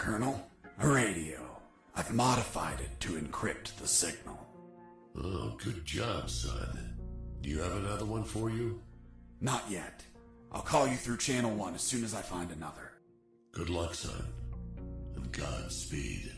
Colonel. A radio. I've modified it to encrypt the signal. Oh, good job, son. Do you have another one for you? Not yet. I'll call you through Channel 1 as soon as I find another. Good luck, son. And Godspeed.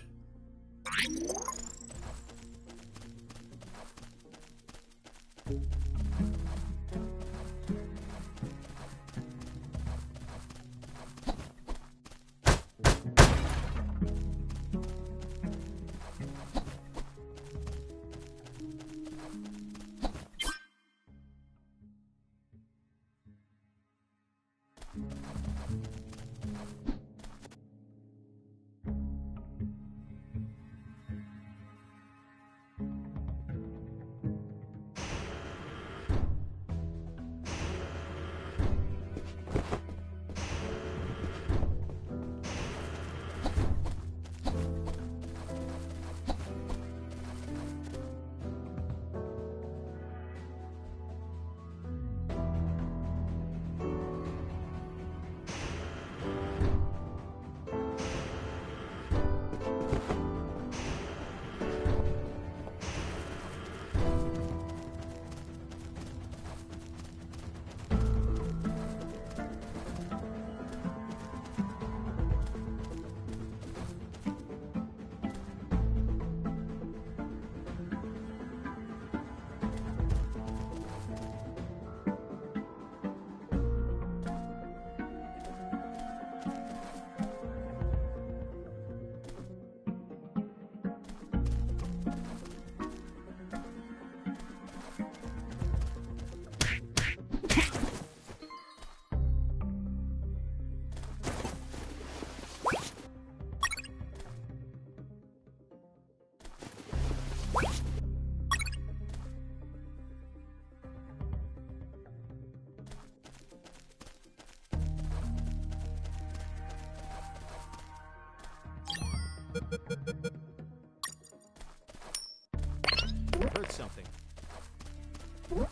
I heard something.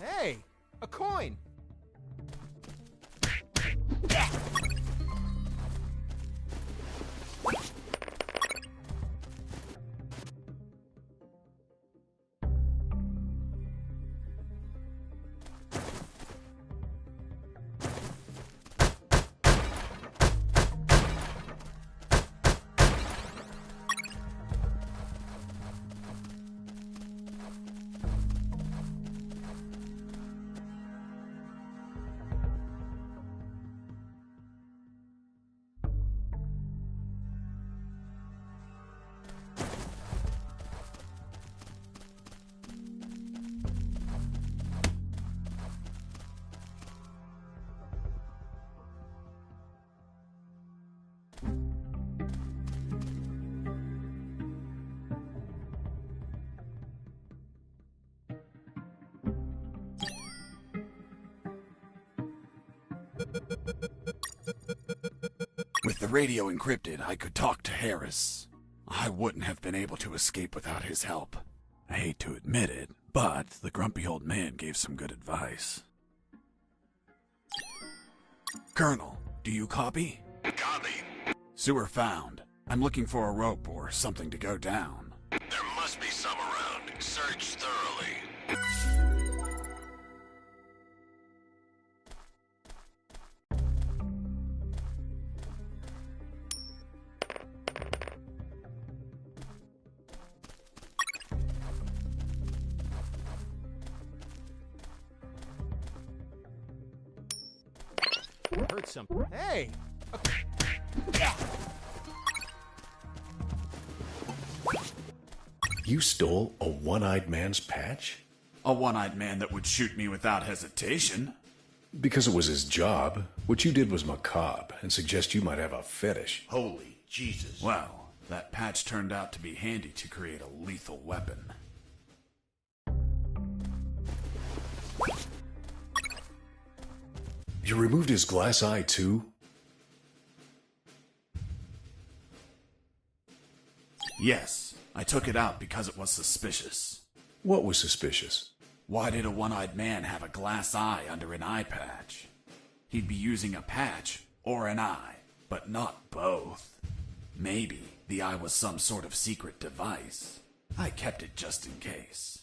Hey! A coin! With the radio encrypted, I could talk to Harris. I wouldn't have been able to escape without his help. I hate to admit it, but the grumpy old man gave some good advice. Colonel, do you copy? Copy. Sewer found. I'm looking for a rope or something to go down. There must be some around. Search thoroughly. I heard something. Hey! You stole a one-eyed man's patch? A one-eyed man that would shoot me without hesitation. Because it was his job. What you did was macabre and suggest you might have a fetish. Holy Jesus. Well, that patch turned out to be handy to create a lethal weapon. You removed his glass eye too? Yes, I took it out because it was suspicious. What was suspicious? Why did a one-eyed man have a glass eye under an eye patch? He'd be using a patch or an eye, but not both. Maybe the eye was some sort of secret device. I kept it just in case.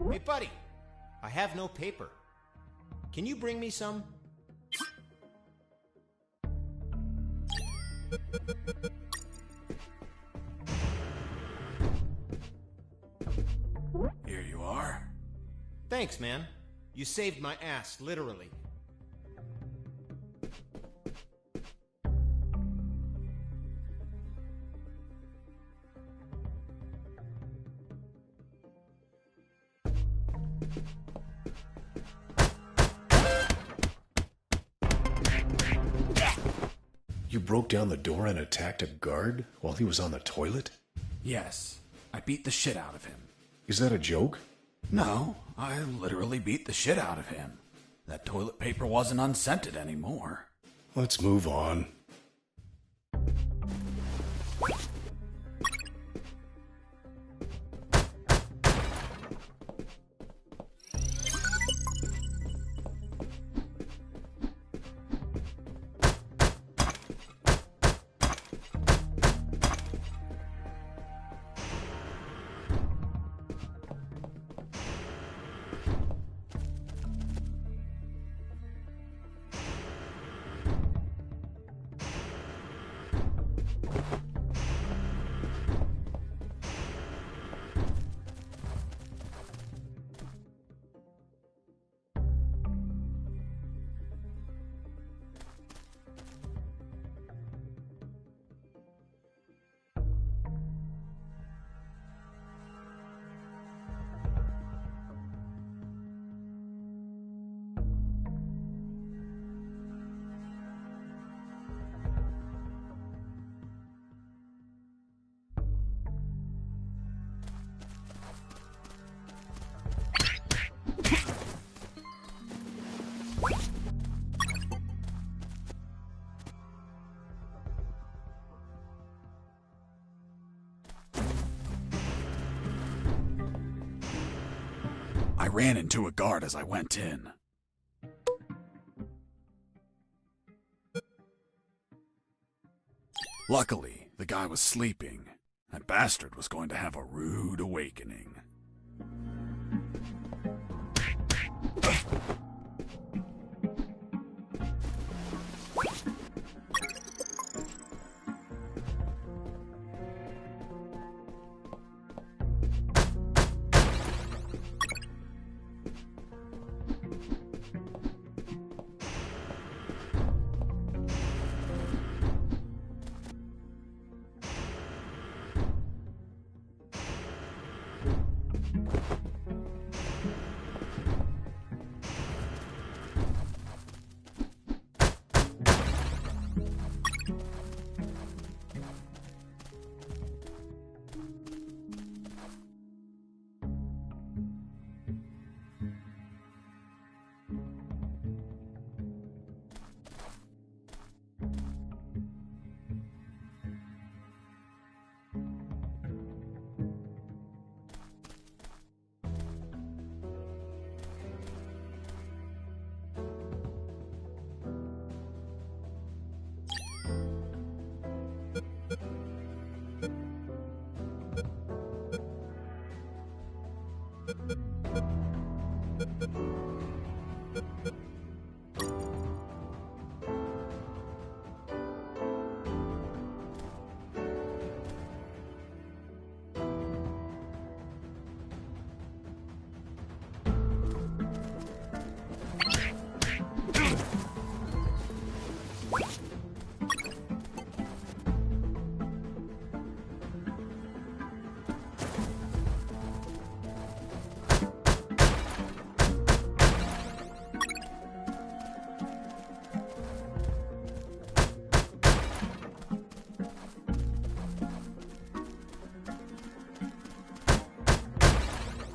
Hey, buddy. I have no paper. Can you bring me some? Here you are. Thanks, man. You saved my ass, literally. You broke down the door and attacked a guard while he was on the toilet? Yes, I beat the shit out of him. Is that a joke? No, I literally beat the shit out of him. That toilet paper wasn't unscented anymore. Let's move on. I ran into a guard as I went in. Luckily, the guy was sleeping. That bastard was going to have a rude awakening.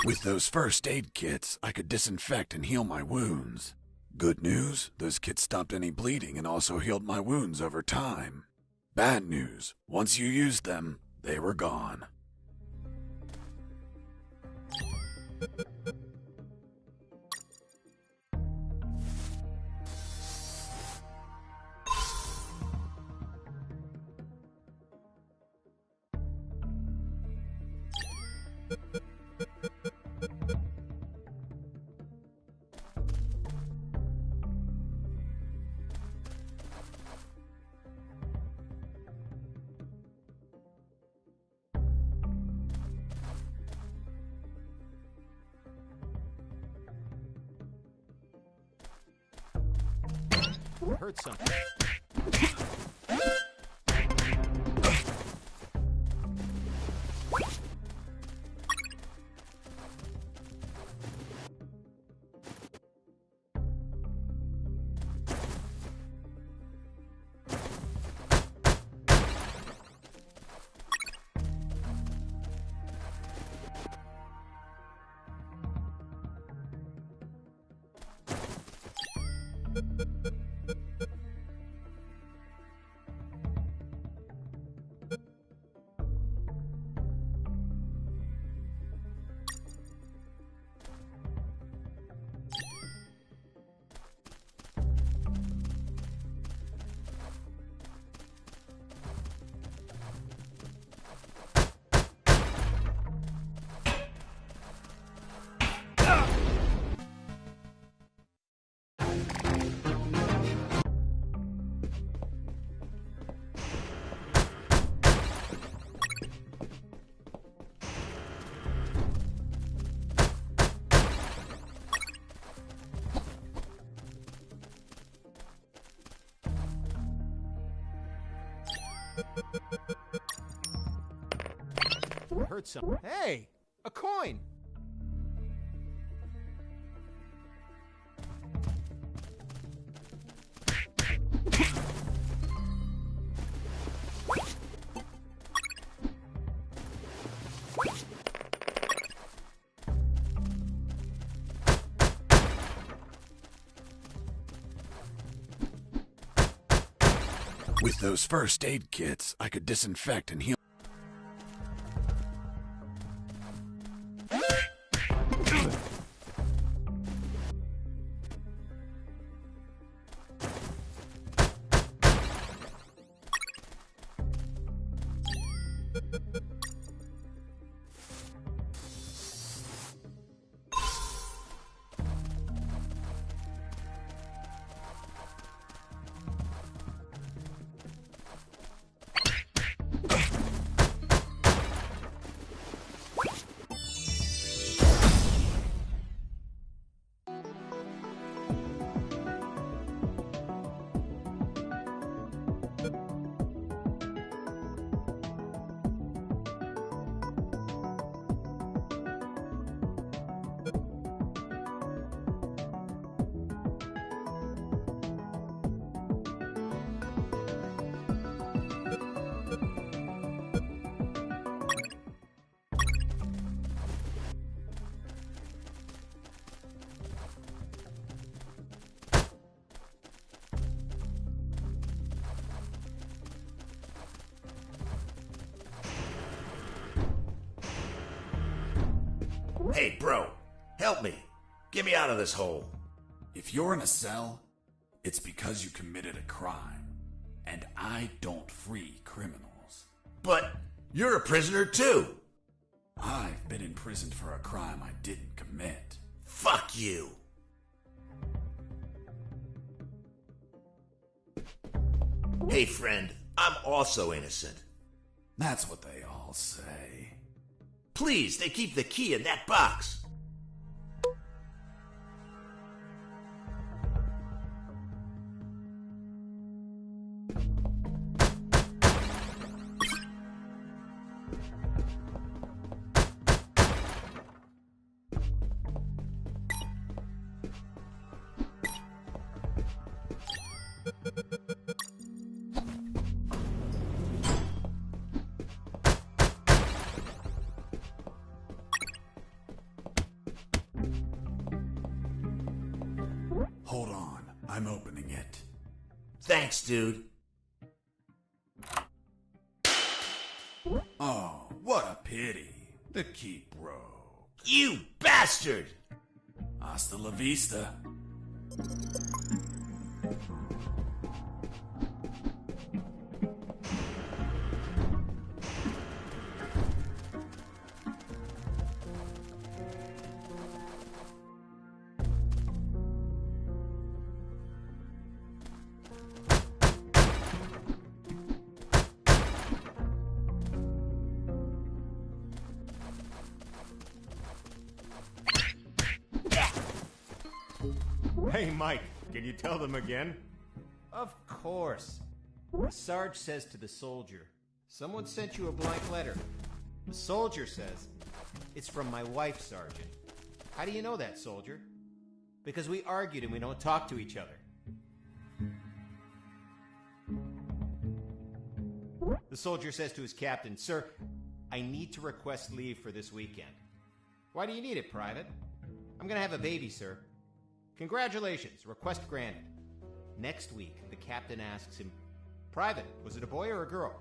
With those first aid kits, I could disinfect and heal my wounds. Good news, those kits stopped any bleeding and also healed my wounds over time. Bad news, once you used them, they were gone. Heard something. Heard something. Hey, a coin. With those first aid kits, I could disinfect and heal. Hey, bro, help me. Get me out of this hole. If you're in a cell, it's because you committed a crime. And I don't free criminals. But you're a prisoner too. I've been imprisoned for a crime I didn't commit. Fuck you. Hey, friend, I'm also innocent. That's what they all say. Please, they keep the key in that box. Thanks, dude. Oh, what a pity. The key broke. You bastard! Hasta la vista. Hey, Mike, can you tell them again? Of course. The Sarge says to the soldier, someone sent you a blank letter. The soldier says, it's from my wife, Sergeant. How do you know that, soldier? Because we argued and we don't talk to each other. The soldier says to his captain, sir, I need to request leave for this weekend. Why do you need it, Private? I'm gonna have a baby, sir. Congratulations, request granted. Next week, the captain asks him, Private, was it a boy or a girl?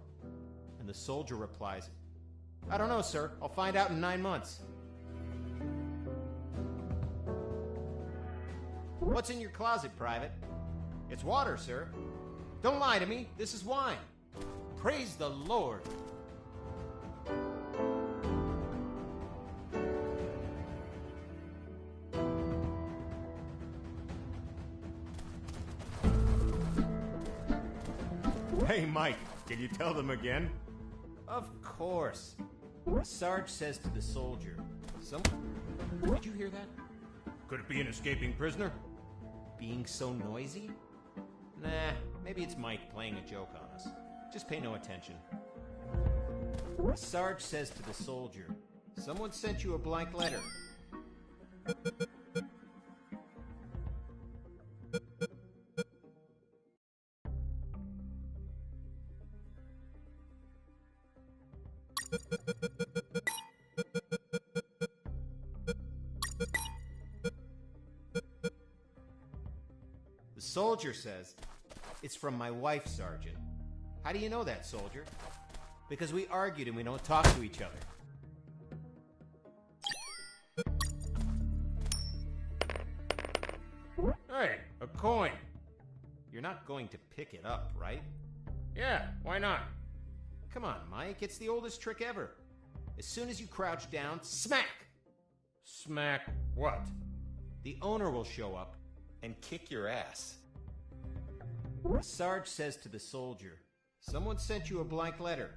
And the soldier replies, I don't know, sir. I'll find out in 9 months. What's in your closet, Private? It's water, sir. Don't lie to me. This is wine. Praise the Lord. Hey, Mike, can you tell them again? Of course. The Sarge says to the soldier, Did you hear that? Could it be an escaping prisoner? Being so noisy? Nah, maybe it's Mike playing a joke on us. Just pay no attention. The Sarge says to the soldier, someone sent you a blank letter. The soldier says, it's from my wife, Sergeant. How do you know that, soldier? Because we argued and we don't talk to each other. Hey, a coin. You're not going to pick it up, right? Yeah, why not? Come on, Mike, it's the oldest trick ever. As soon as you crouch down, smack! Smack what? The owner will show up and kick your ass. The Sarge says to the soldier, someone sent you a blank letter.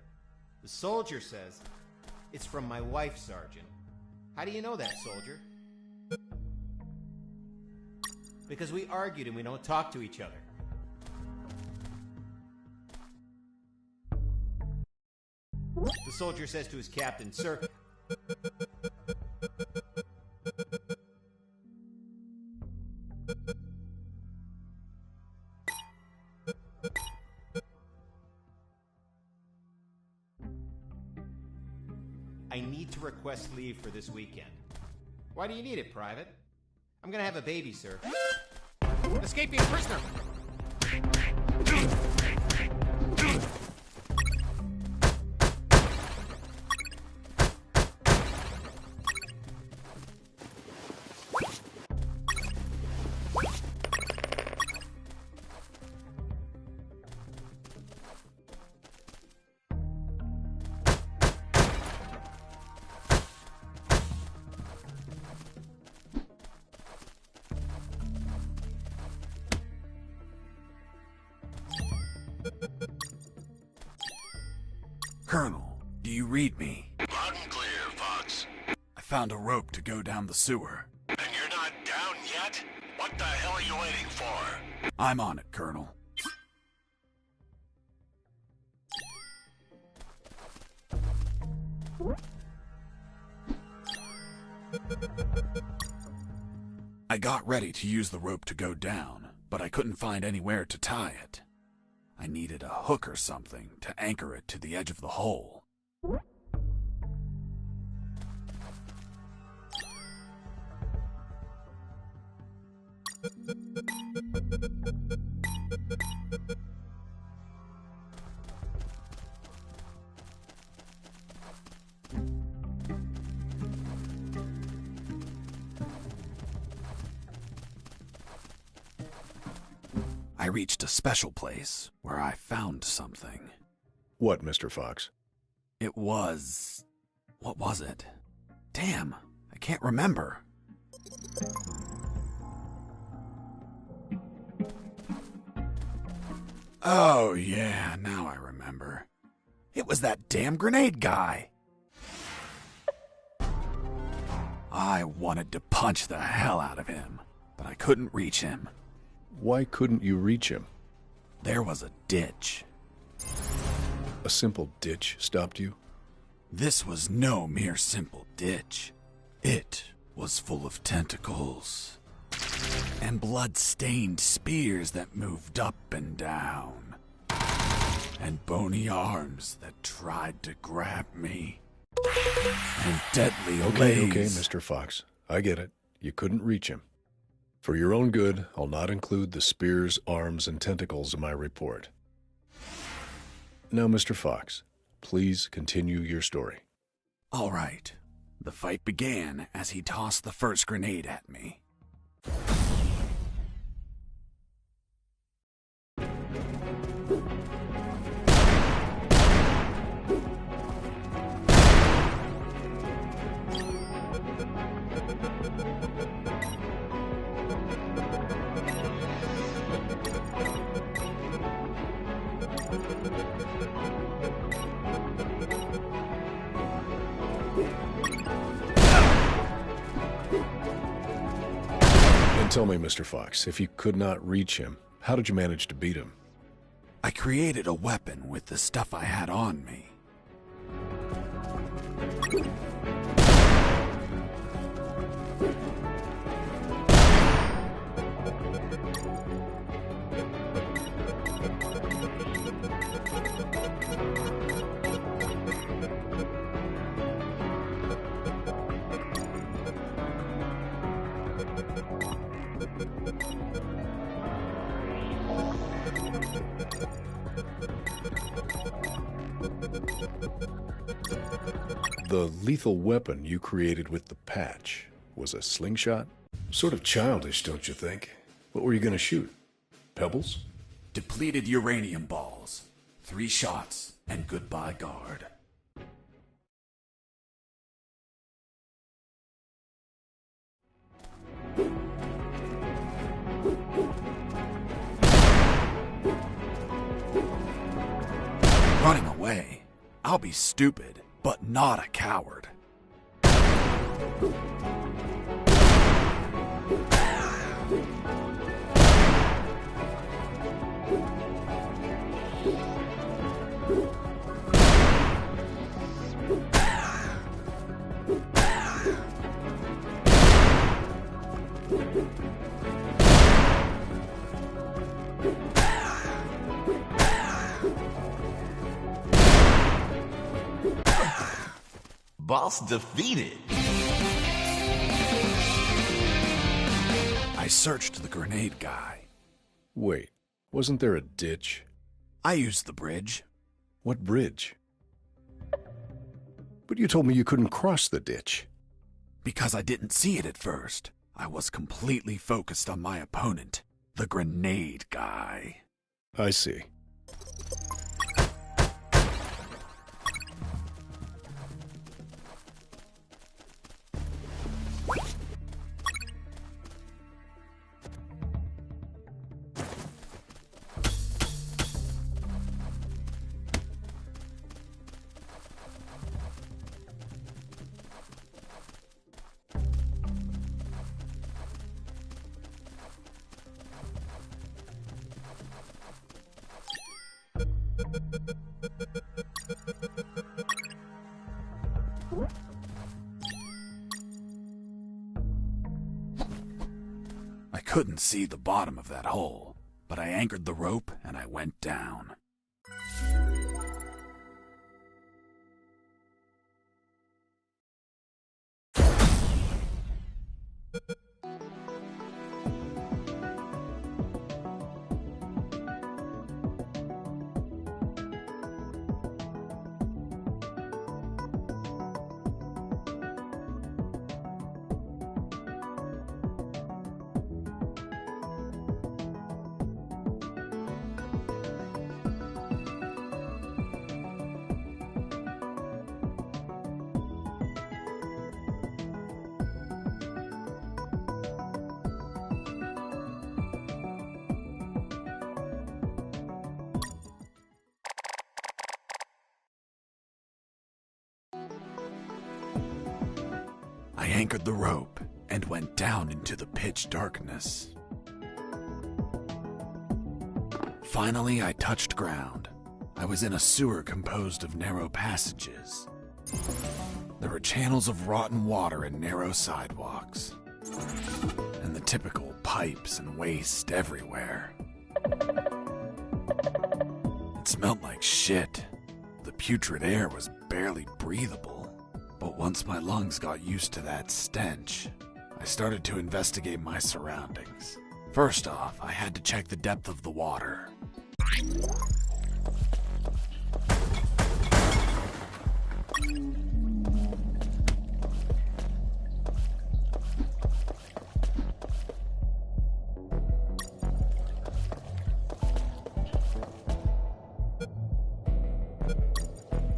The soldier says, it's from my wife, Sergeant. How do you know that, soldier? Because we argued and we don't talk to each other. The soldier says to his captain, sir, I need to request leave for this weekend. Why do you need it, Private? I'm gonna have a baby, sir. Escaping prisoner! Colonel, do you read me? Loud and clear, Fox. I found a rope to go down the sewer. And you're not down yet? What the hell are you waiting for? I'm on it, Colonel. I got ready to use the rope to go down, but I couldn't find anywhere to tie it. I needed a hook or something to anchor it to the edge of the hole. I reached a special place where I found something. What, Mr. Fox? It was... what was it? Damn, I can't remember. Oh yeah, now I remember. It was that damn grenade guy. I wanted to punch the hell out of him, but I couldn't reach him. Why couldn't you reach him? There was a ditch. A simple ditch stopped you? This was no mere simple ditch. It was full of tentacles and blood-stained spears that moved up and down, and bony arms that tried to grab me, and deadly Okay, lays. Mr. Fox. I get it. You couldn't reach him. For your own good, I'll not include the spears, arms, and tentacles in my report. Now, Mr. Fox, please continue your story. All right. The fight began as he tossed the first grenade at me. And tell me, Mr. Fox, if you could not reach him, how did you manage to beat him? I created a weapon with the stuff I had on me. The lethal weapon you created with the patch was a slingshot? Sort of childish, don't you think? What were you going to shoot? Pebbles? Depleted uranium balls. 3 shots, and goodbye guard. Running away? I'll be stupid, but not a coward. Boss defeated. I searched the grenade guy. Wait, wasn't there a ditch? I used the bridge. What bridge? But you told me you couldn't cross the ditch. Because I didn't see it at first. I was completely focused on my opponent, the grenade guy. I see. I couldn't see the bottom of that hole, but I anchored the rope and I went down. anchored the rope and went down into the pitch darkness. Finally, I touched ground. I was in a sewer composed of narrow passages. There were channels of rotten water and narrow sidewalks, and the typical pipes and waste everywhere. It smelled like shit. The putrid air was barely breathable, but once my lungs got used to that stench, I started to investigate my surroundings. First off, I had to check the depth of the water.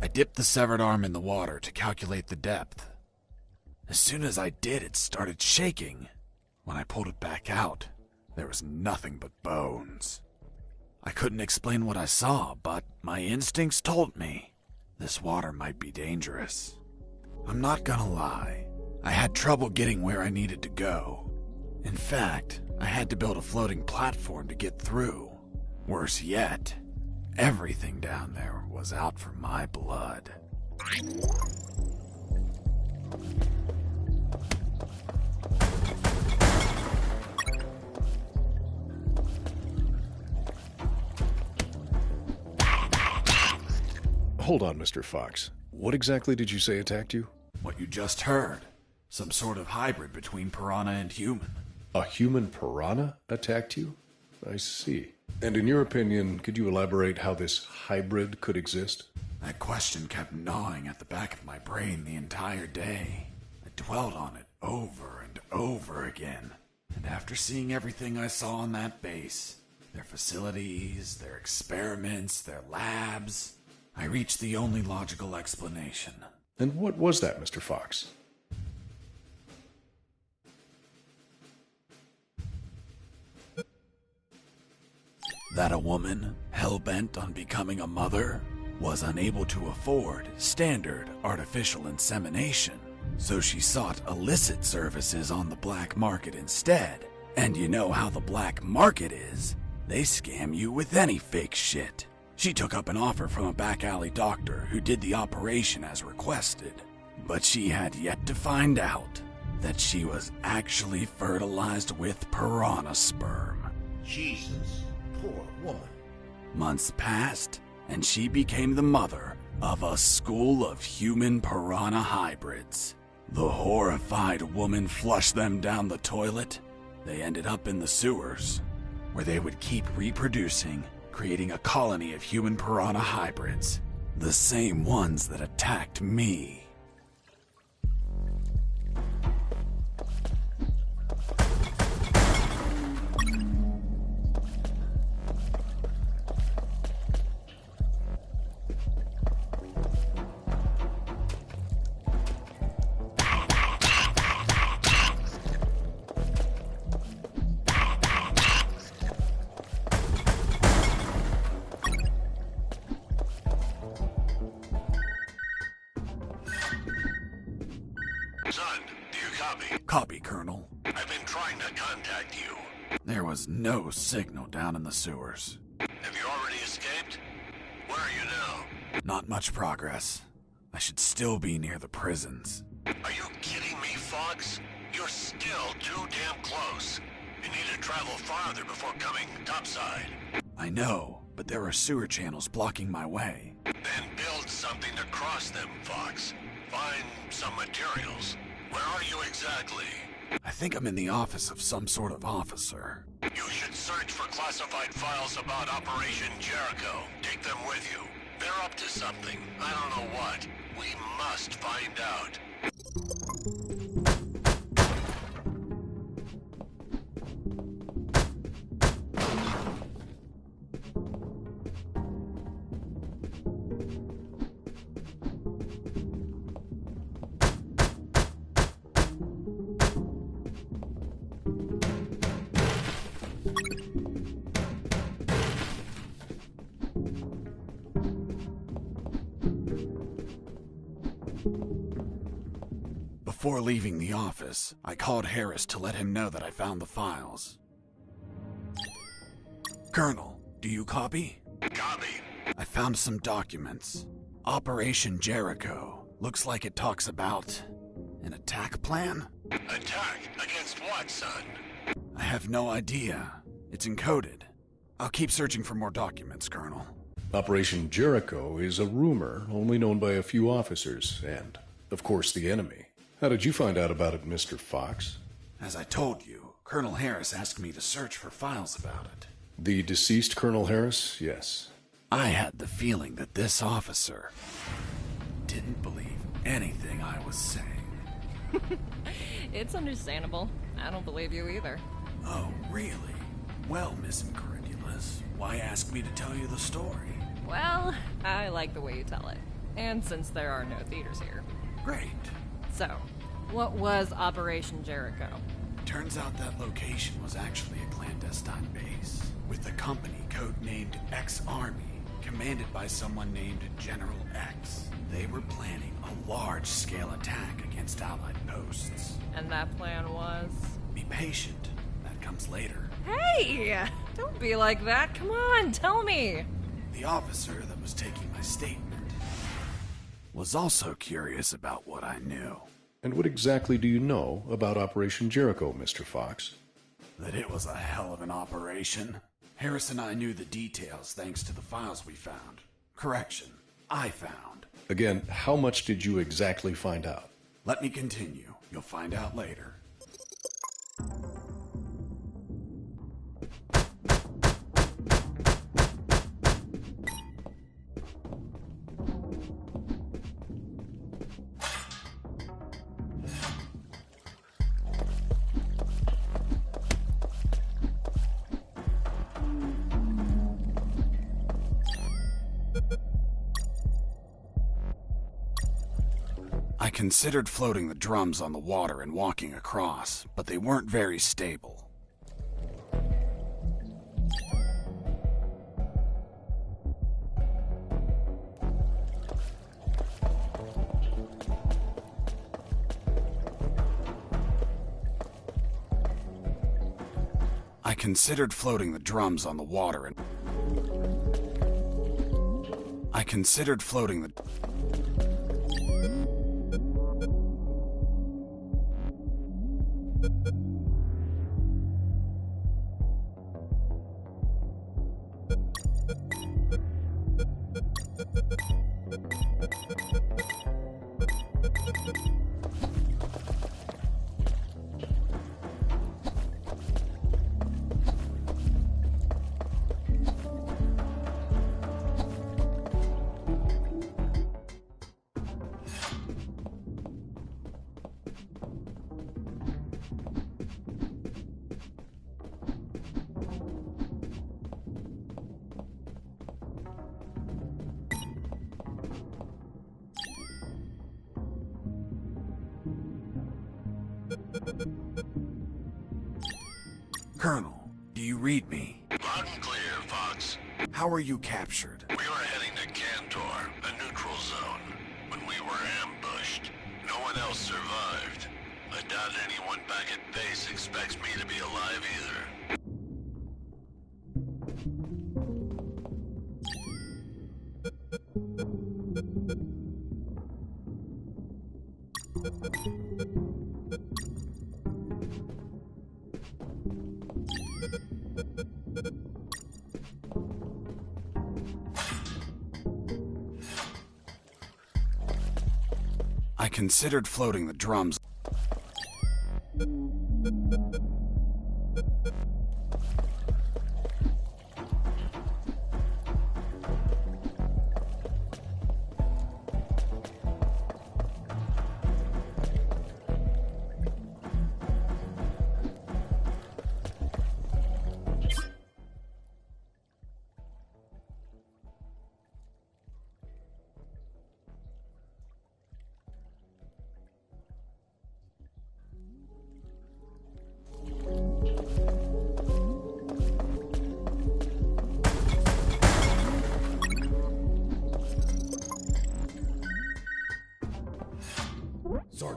I dipped the severed arm in the water to calculate the depth. As soon as I did, it started shaking. When I pulled it back out, there was nothing but bones. I couldn't explain what I saw, but my instincts told me this water might be dangerous. I'm not gonna lie, I had trouble getting where I needed to go. In fact, I had to build a floating platform to get through. Worse yet, everything down there was out for my blood. Hold on, Mr. Fox. What exactly did you say attacked you? What you just heard. Some sort of hybrid between piranha and human. A human piranha attacked you? I see. And in your opinion, could you elaborate how this hybrid could exist? That question kept gnawing at the back of my brain the entire day. I dwelled on it over and over again. And after seeing everything I saw on that base, their facilities, their experiments, their labs, I reached the only logical explanation. And what was that, Mr. Fox? That a woman, hell-bent on becoming a mother, was unable to afford standard artificial insemination, so she sought illicit services on the black market instead. And you know how the black market is. They scam you with any fake shit. She took up an offer from a back alley doctor who did the operation as requested, but she had yet to find out that she was actually fertilized with piranha sperm. Jesus, poor woman. Months passed, and she became the mother of a school of human piranha hybrids. The horrified woman flushed them down the toilet. They ended up in the sewers, where they would keep reproducing, creating a colony of human piranha hybrids, the same ones that attacked me. Son, do you copy? Copy, Colonel. I've been trying to contact you. There was no signal down in the sewers. Have you already escaped? Where are you now? Not much progress. I should still be near the prisons. Are you kidding me, Fox? You're still too damn close. You need to travel farther before coming topside. I know, but there are sewer channels blocking my way. Then build something to cross them, Fox. Find some materials. Where are you exactly? I think I'm in the office of some sort of officer. You should search for classified files about Operation Jericho. Take them with you. They're up to something. I don't know what. We must find out. Before leaving the office, I called Harris to let him know that I found the files. Colonel, do you copy? Copy. I found some documents. Operation Jericho. Looks like it talks about an attack plan? Attack? Against what, son? I have no idea. It's encoded. I'll keep searching for more documents, Colonel. Operation Jericho is a rumor only known by a few officers and, of course, the enemy. How did you find out about it, Mr. Fox? As I told you, Colonel Harris asked me to search for files about it. The deceased Colonel Harris? Yes. I had the feeling that this officer didn't believe anything I was saying. It's understandable. I don't believe you either. Oh, really? Well, Miss Incredulous, why ask me to tell you the story? Well, I like the way you tell it. And since there are no theaters here. Great. So, what was Operation Jericho? Turns out that location was actually a clandestine base, with a company codenamed X-Army, commanded by someone named General X. They were planning a large-scale attack against Allied posts. And that plan was? Be patient. That comes later. Hey! Don't be like that. Come on, tell me. The officer that was taking my statement was also curious about what I knew. And what exactly do you know about Operation Jericho, Mr. Fox? That it was a hell of an operation. Harris and I knew the details thanks to the files we found. Correction, I found. Again, how much did you exactly find out? Let me continue. You'll find out later. I considered floating the drums on the water and walking across, but they weren't very stable. I considered floating the drums on the water and... I considered floating the... Colonel, do you read me? Loud and clear, Fox. How were you captured? We were heading to Cantor, a neutral zone, when we were ambushed. No one else survived. I doubt anyone back at base expects me to be alive either. I considered floating the drums.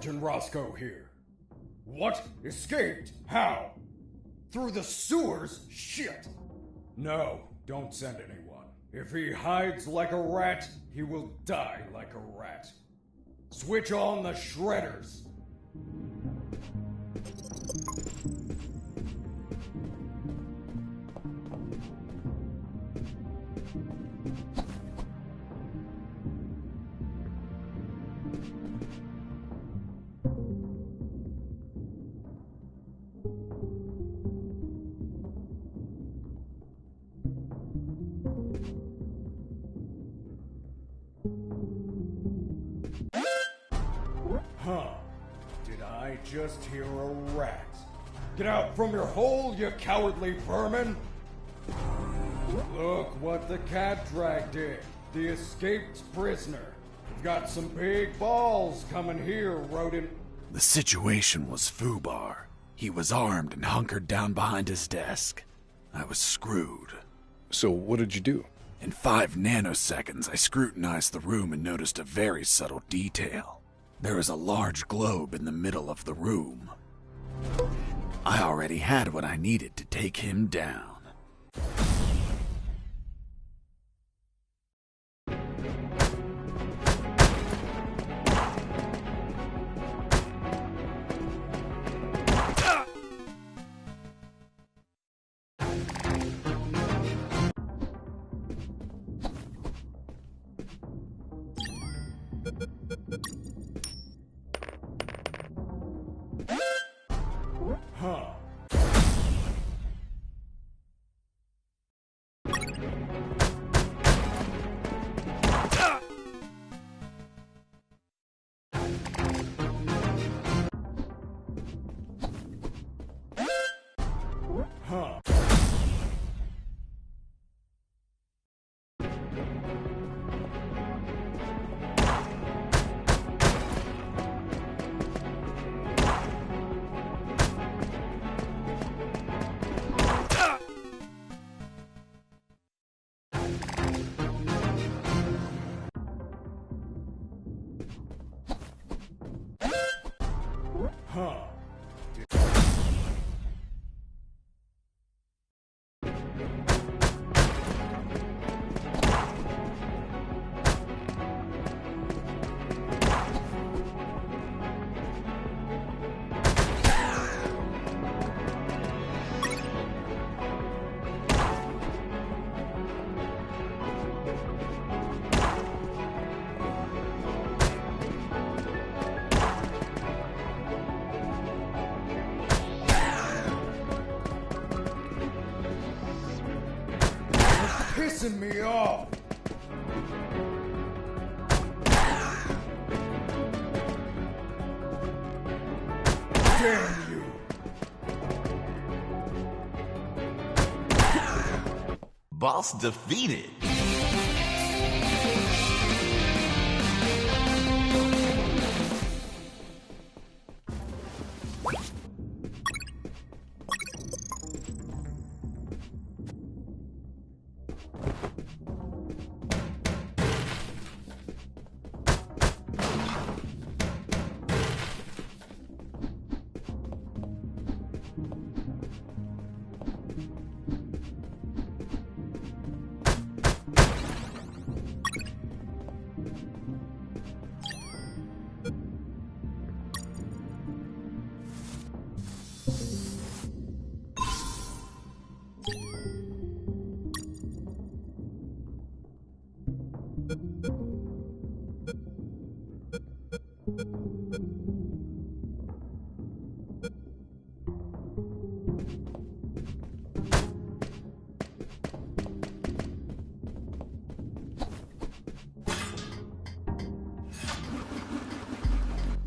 Sergeant Roscoe here. What? Escaped? How? Through the sewers? Shit! No, don't send anyone. If he hides like a rat, he will die like a rat. Switch on the shredders. Huh. Did I just hear a rat? Get out from your hole, you cowardly vermin! Look what the cat dragged in. The escaped prisoner. We've got some big balls coming here, rodent. The situation was foobar. He was armed and hunkered down behind his desk. I was screwed. So what did you do? In 5 nanoseconds, I scrutinized the room and noticed a very subtle detail. There was a large globe in the middle of the room. I already had what I needed to take him down. Huh. Huh. Huh. Pissing me off! Damn you! Boss defeated.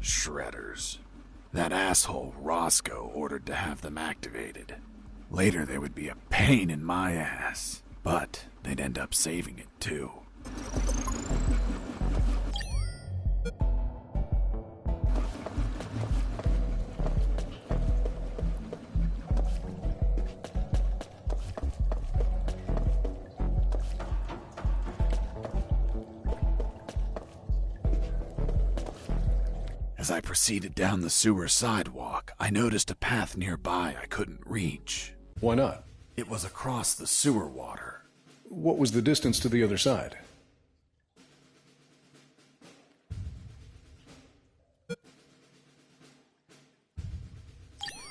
Shredders. That asshole Roscoe ordered to have them activated. Later they would be a pain in my ass, but they'd end up saving it too. As I proceeded down the sewer sidewalk, I noticed a path nearby I couldn't reach. Why not? It was across the sewer water. What was the distance to the other side?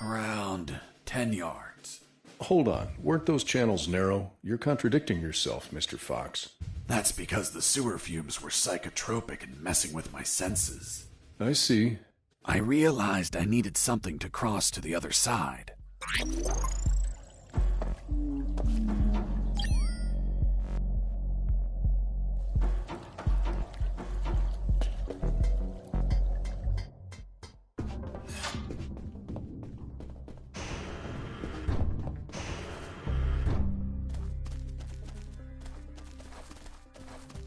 Around 10 yards. Hold on. Weren't those channels narrow? You're contradicting yourself, Mr. Fox. That's because the sewer fumes were psychotropic and messing with my senses. I see. I realized I needed something to cross to the other side.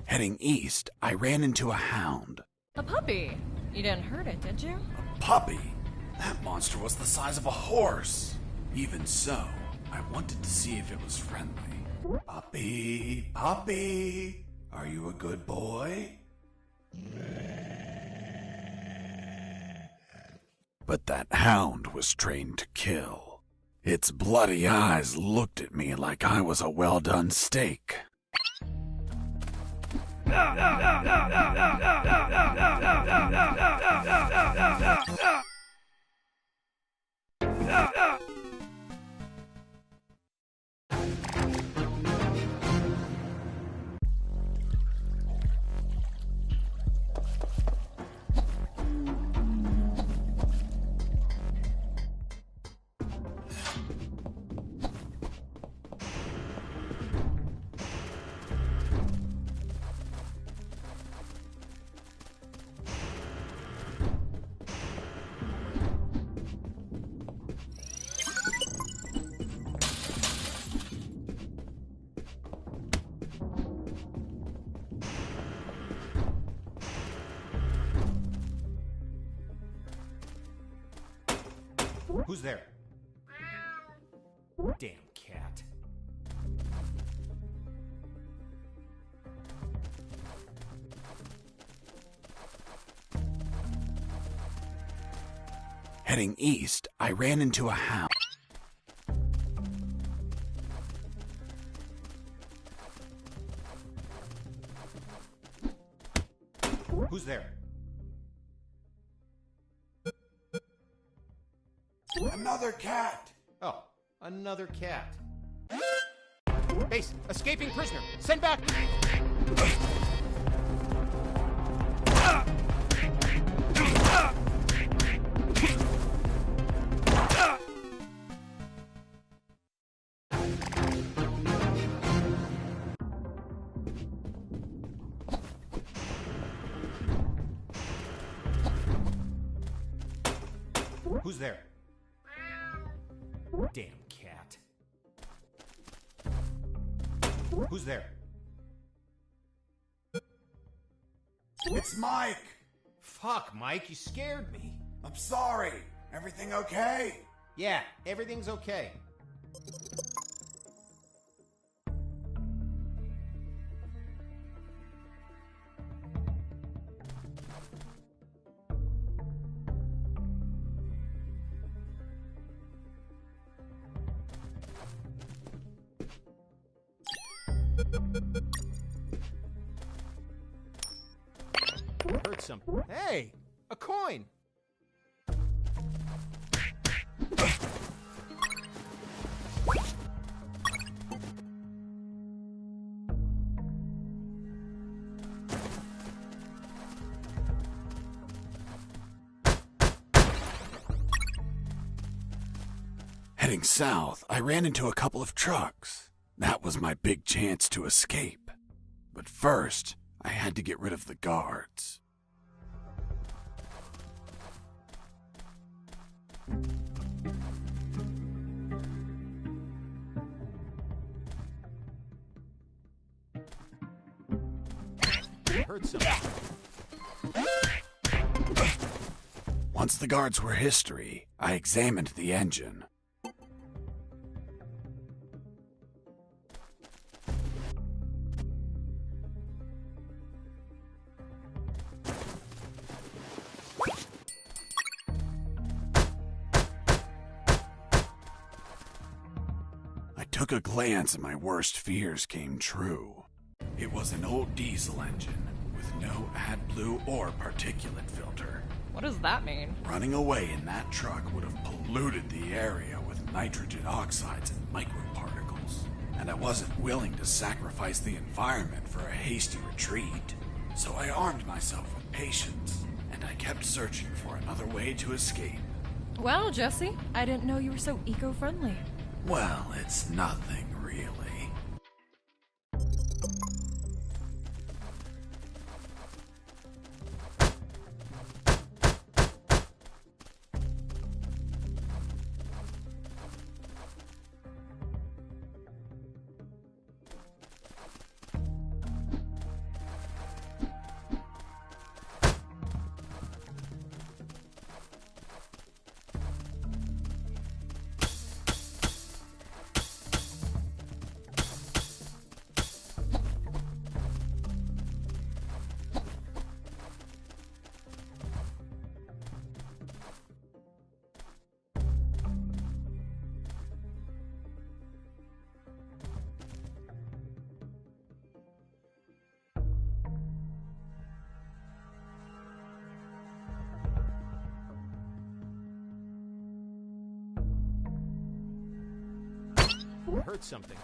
Heading east, I ran into a hound. A puppy. You didn't hurt it, did you? A puppy? That monster was the size of a horse. Even so, I wanted to see if it was friendly. Puppy, puppy, are you a good boy? But that hound was trained to kill. Its bloody eyes looked at me like I was a well-done steak. Who's there? Damn cat. Heading east, I ran into a hound. Who's there? Another cat! Oh, another cat. Base, escaping prisoner. Send back. Who's there? Damn cat. Who's there? It's Mike! Fuck, Mike, you scared me. I'm sorry. Everything okay? Yeah, everything's okay. Heard something. Hey, a coin. Heading south, I ran into a couple of trucks. That was my big chance to escape. But first, I had to get rid of the guards. Heard something. Once the guards were history, I examined the engine. took a glance and my worst fears came true. It was an old diesel engine with no AdBlue or particulate filter. What does that mean? Running away in that truck would have polluted the area with nitrogen oxides and microparticles. And I wasn't willing to sacrifice the environment for a hasty retreat. So I armed myself with patience, and I kept searching for another way to escape. Well, Jesse, I didn't know you were so eco-friendly. Well, it's nothing really. I heard something.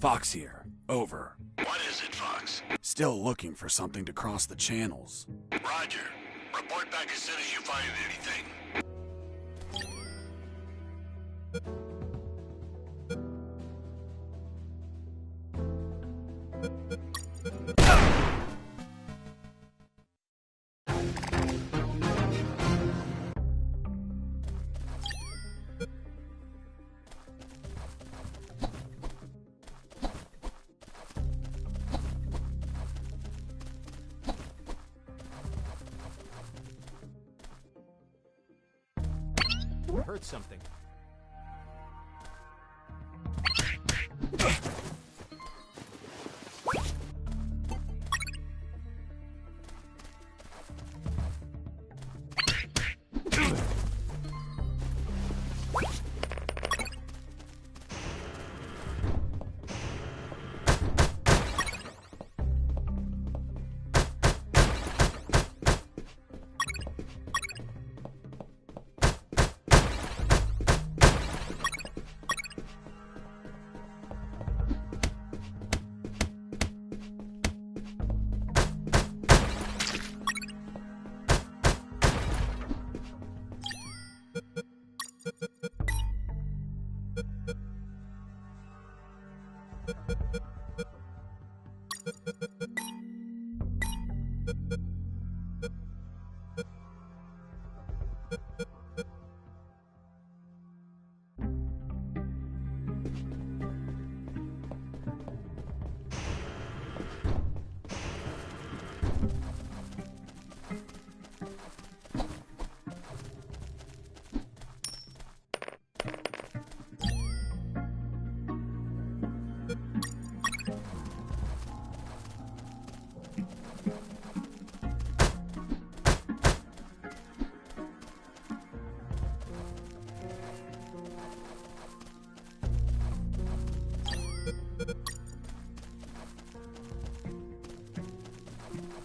Fox here. Over. What is it, Fox? Still looking for something to cross the channels. Roger. Report back as soon as you find anything. I heard something.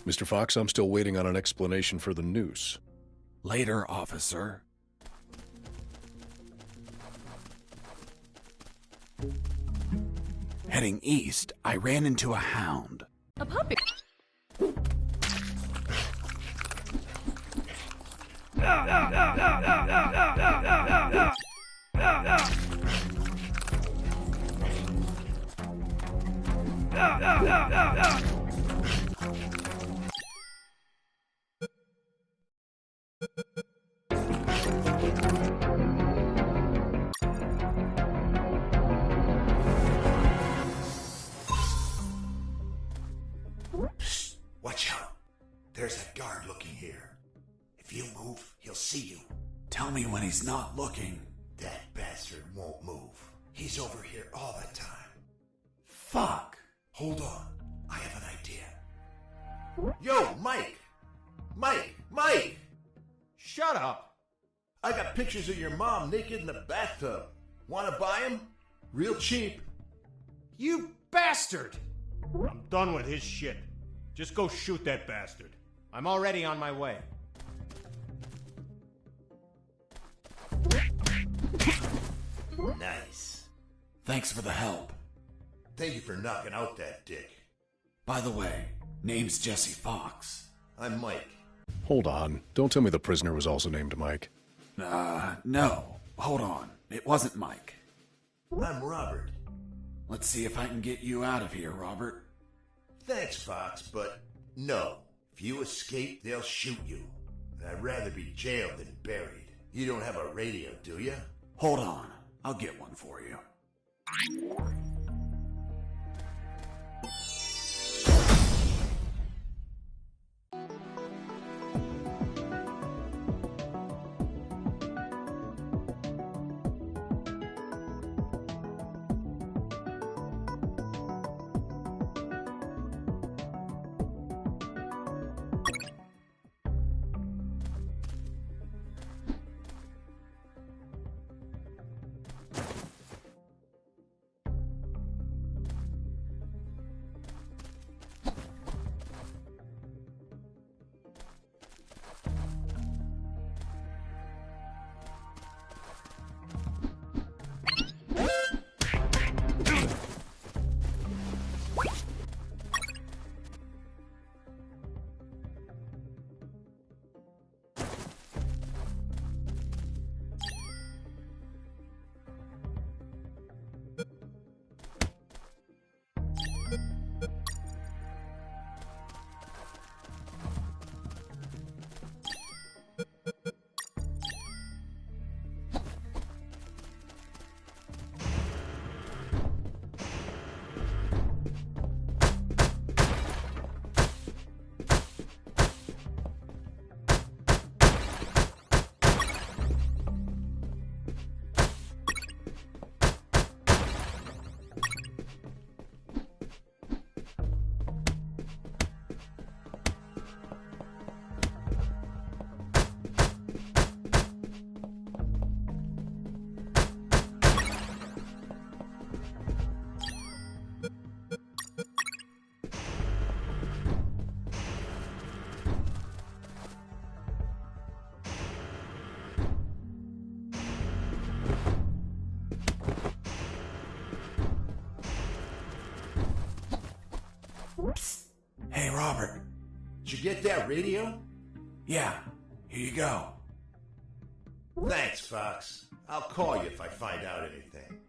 Mr. Fox, I'm still waiting on an explanation for the noose. Later, officer. Heading east, I ran into a hound. A puppy. Psst, watch out. There's that guard looking here. If you move, he'll see you. Tell me when he's not looking. That bastard won't move. He's over here all the time. Fuck. Hold on. I have an idea. Yo, Mike! Mike! Shut up! I got pictures of your mom naked in the bathtub. Wanna buy them? Real cheap. You bastard! I'm done with his shit. Just go shoot that bastard. I'm already on my way. Nice. Thanks for the help. Thank you for knocking out that dick. By the way, name's Jesse Fox. I'm Mike. Hold on. Don't tell me the prisoner was also named Mike. No. Hold on. It wasn't Mike. I'm Robert. Let's see if I can get you out of here, Robert. Thanks, Fox, but no. If you escape, they'll shoot you. And I'd rather be jailed than buried. You don't have a radio, do you? Hold on. I'll get one for you. Psst. Hey, Robert. Did you get that radio? Yeah. Here you go. Thanks, Fox. I'll call you if I find out anything.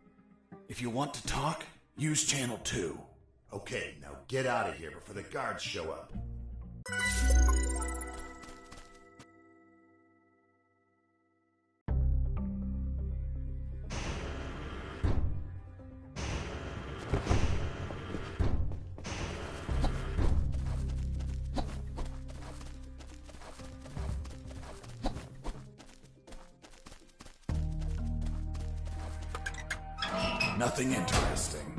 If you want to talk, use channel 2. Okay, now get out of here before the guards show up. Nothing interesting.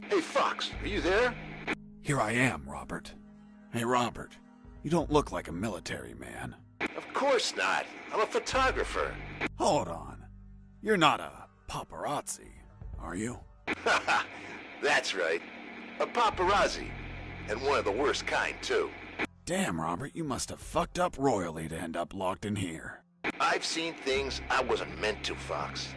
Hey, Fox, are you there? Here I am, Robert. Hey, Robert, you don't look like a military man. Of course not. I'm a photographer. Hold on. You're not a paparazzi, are you? That's right. A paparazzi. And one of the worst kind, too. Damn, Robert, you must have fucked up royally to end up locked in here. I've seen things I wasn't meant to, Fox.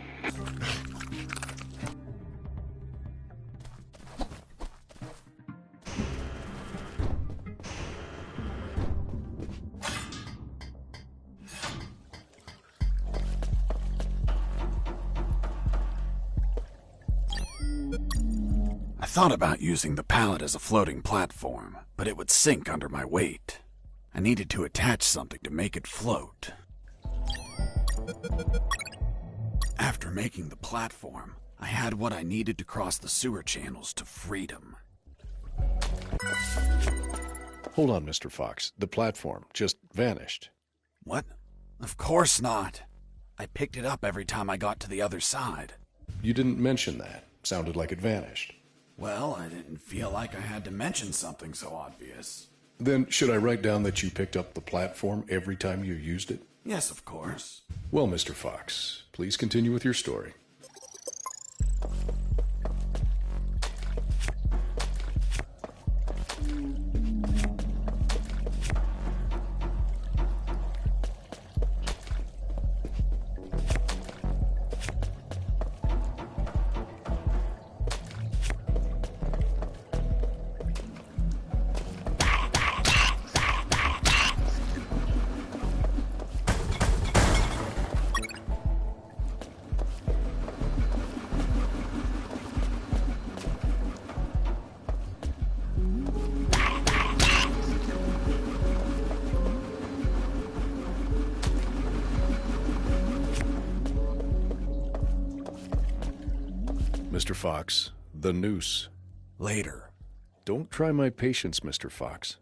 I thought about using the pallet as a floating platform, but it would sink under my weight. I needed to attach something to make it float. After making the platform, I had what I needed to cross the sewer channels to freedom. Hold on, Mr. Fox. The platform just vanished. What? Of course not. I picked it up every time I got to the other side. You didn't mention that. Sounded like it vanished. Well, I didn't feel like I had to mention something so obvious. Then should I write down that you picked up the platform every time you used it? Yes, of course. Well, Mr. Fox, please continue with your story. Mr. Fox, the noose. Later. Don't try my patience, Mr. Fox.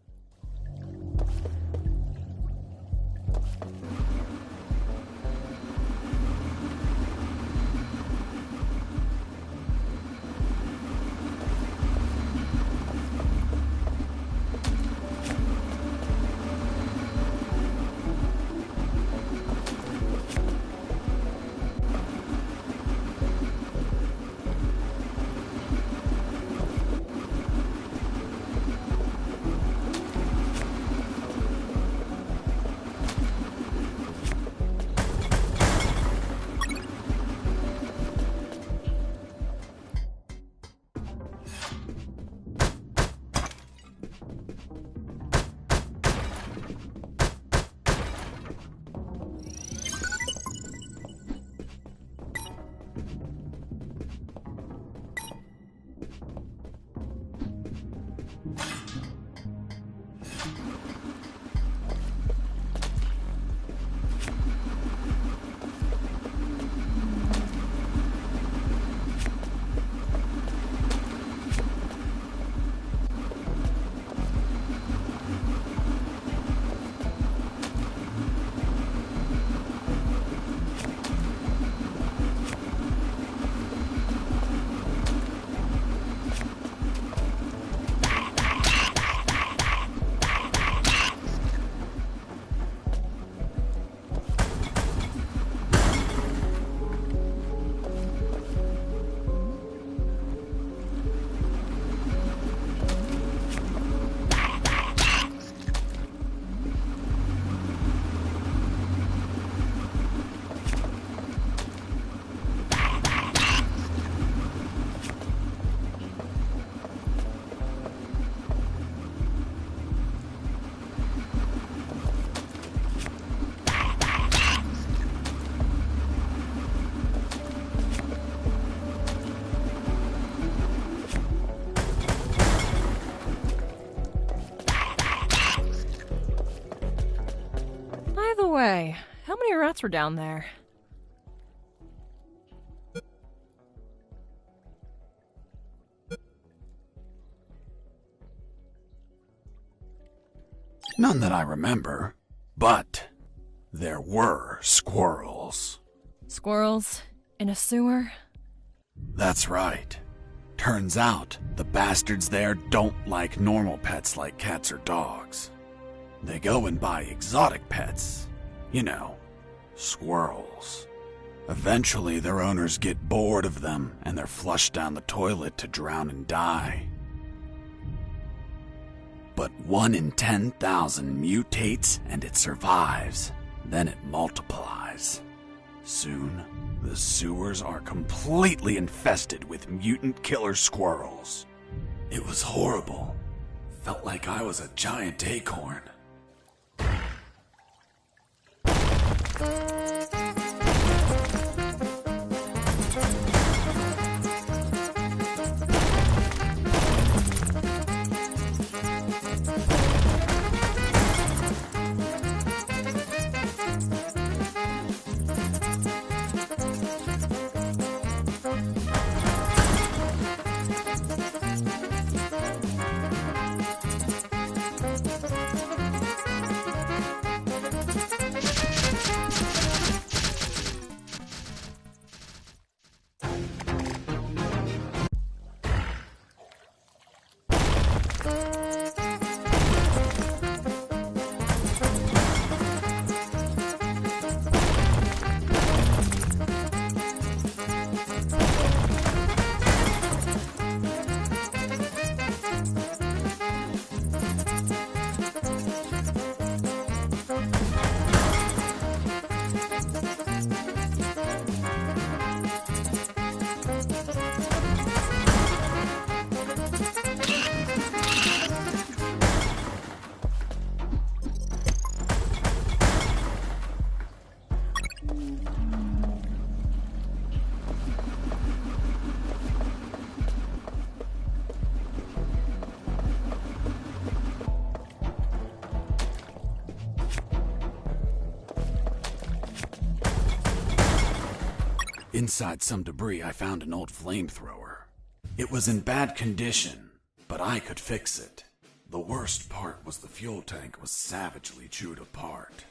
way, how many rats were down there? None that I remember, but there were squirrels. Squirrels? In a sewer? That's right. Turns out, the bastards there don't like normal pets like cats or dogs. They go and buy exotic pets. You know, squirrels. Eventually, their owners get bored of them and they're flushed down the toilet to drown and die. But 1 in 10,000 mutates and it survives. Then it multiplies. Soon, the sewers are completely infested with mutant killer squirrels. It was horrible. Felt like I was a giant acorn. Inside some debris, I found an old flamethrower. It was in bad condition, but I could fix it. The worst part was the fuel tank was savagely chewed apart.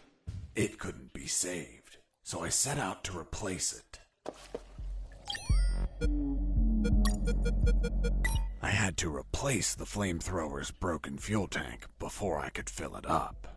It couldn't be saved, so I set out to replace it. I had to replace the flamethrower's broken fuel tank before I could fill it up.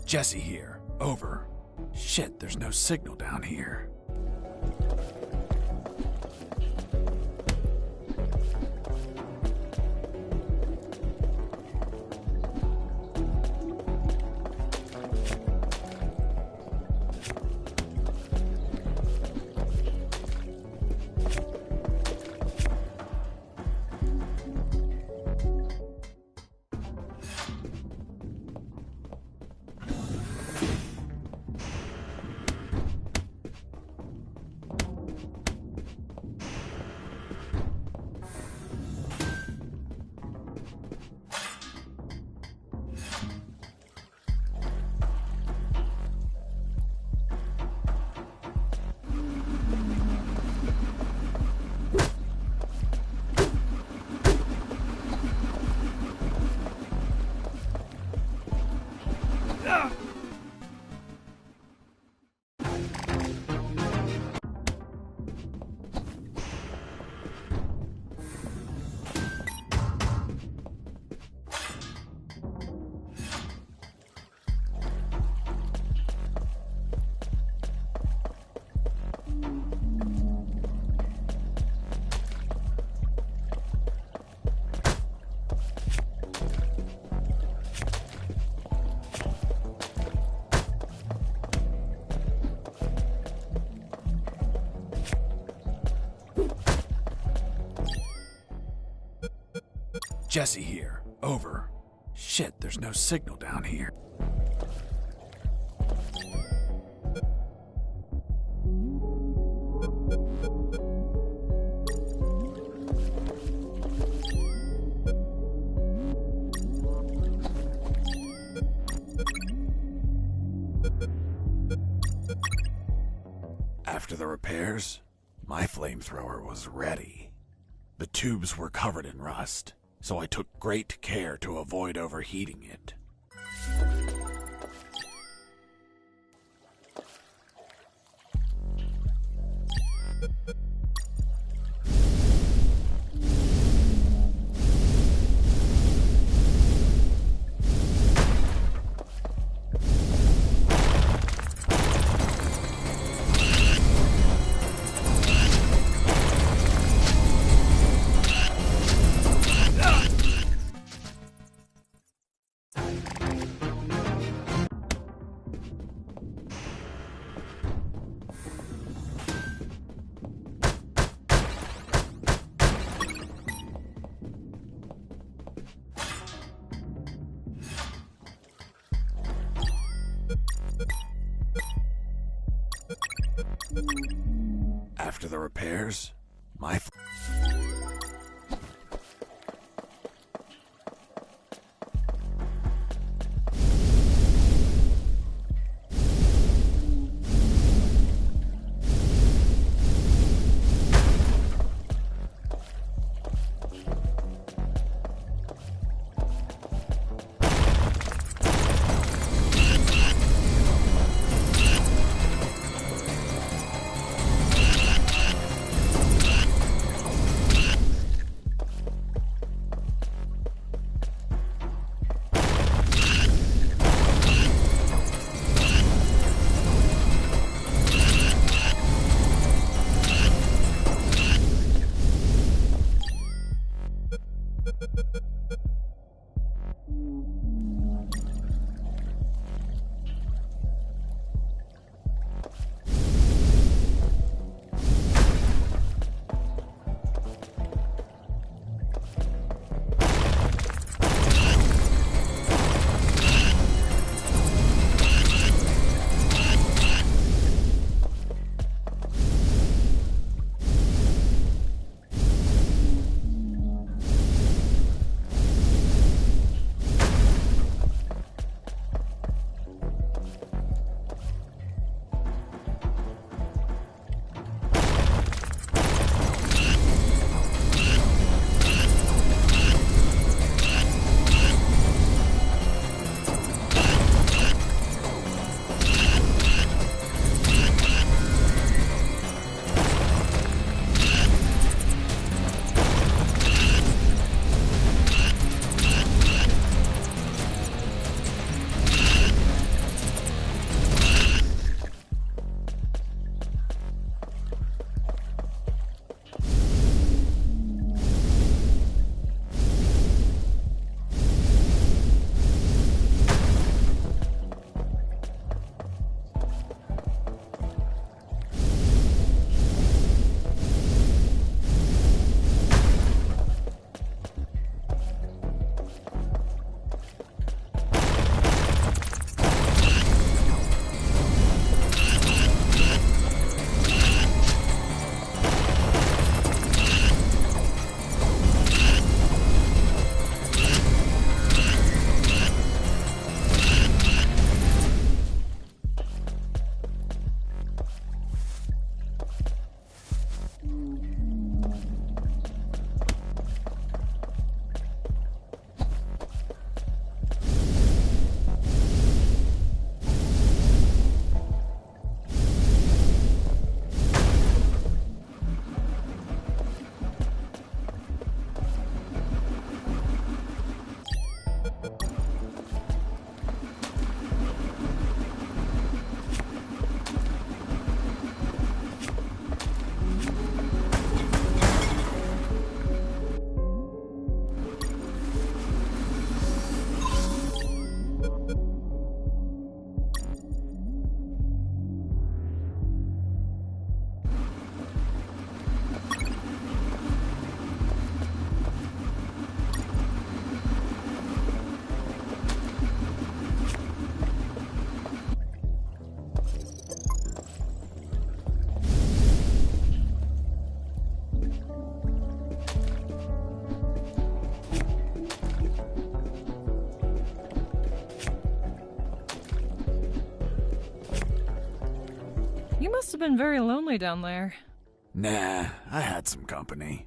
Jesse here. Over. Shit, there's no signal down here. Jesse here. Over. Shit, there's no signal down here. After the repairs, my flamethrower was ready. The tubes were covered in rust, so I took great care to avoid overheating it. After the repairs, my must have been very lonely down there. Nah, I had some company.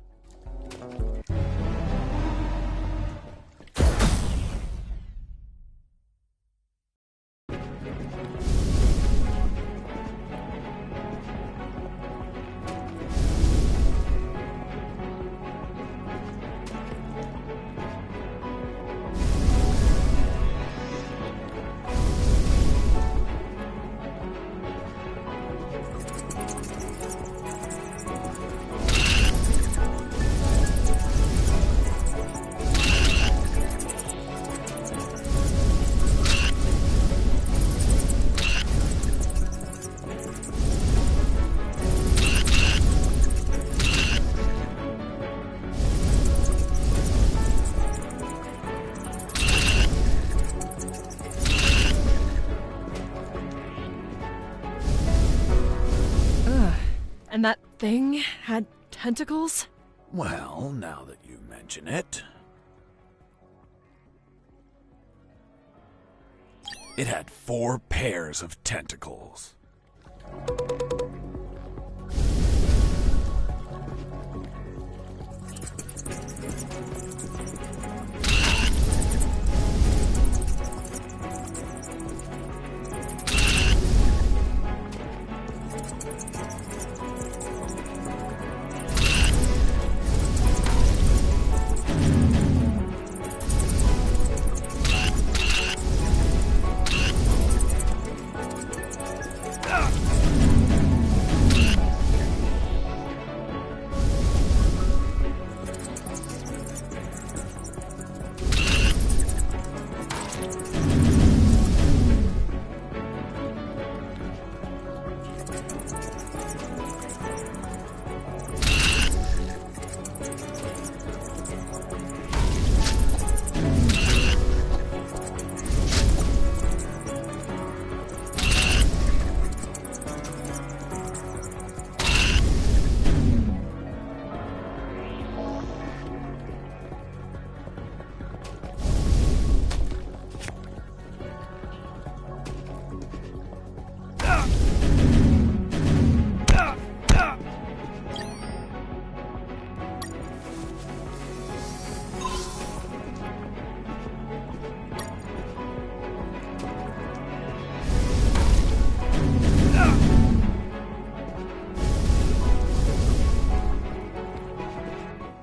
And that thing had tentacles? Well, now that you mention it. It had 4 pairs of tentacles.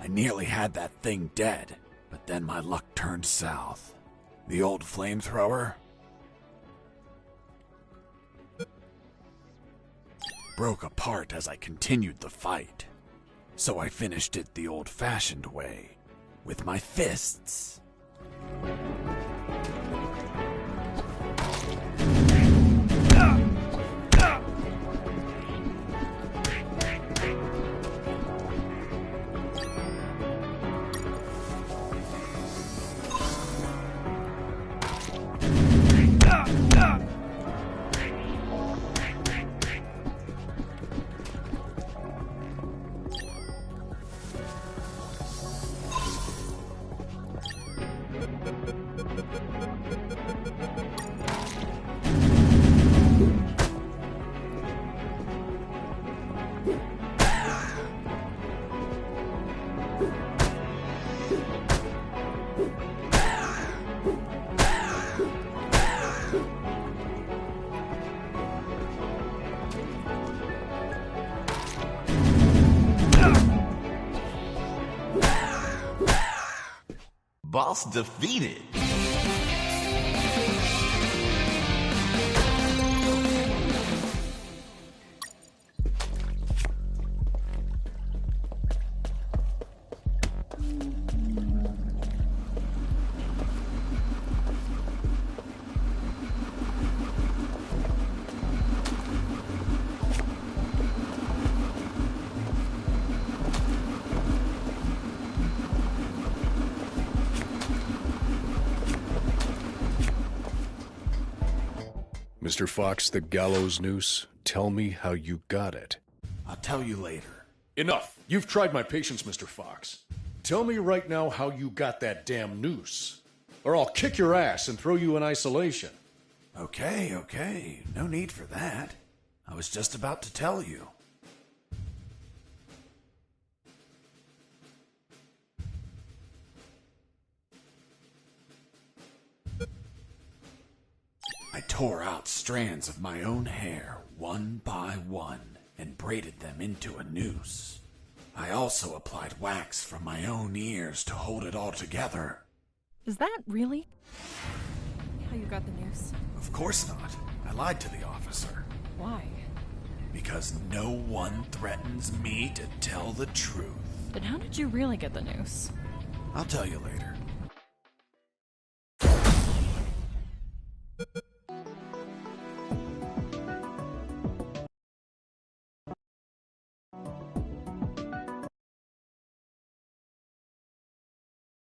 Nearly had that thing dead, but then my luck turned south. The old flamethrower broke apart as I continued the fight. So I finished it the old-fashioned way, with my fists. Boss defeated. Mr. Fox, the gallows noose, tell me how you got it. I'll tell you later. Enough! You've tried my patience, Mr. Fox. Tell me right now how you got that damn noose, or I'll kick your ass and throw you in isolation. Okay. No need for that. I was just about to tell you. I tore out strands of my own hair, one by one, and braided them into a noose. I also applied wax from my own ears to hold it all together. Is that really how you got the noose? Of course not. I lied to the officer. Why? Because no one threatens me to tell the truth. Then how did you really get the noose? I'll tell you later.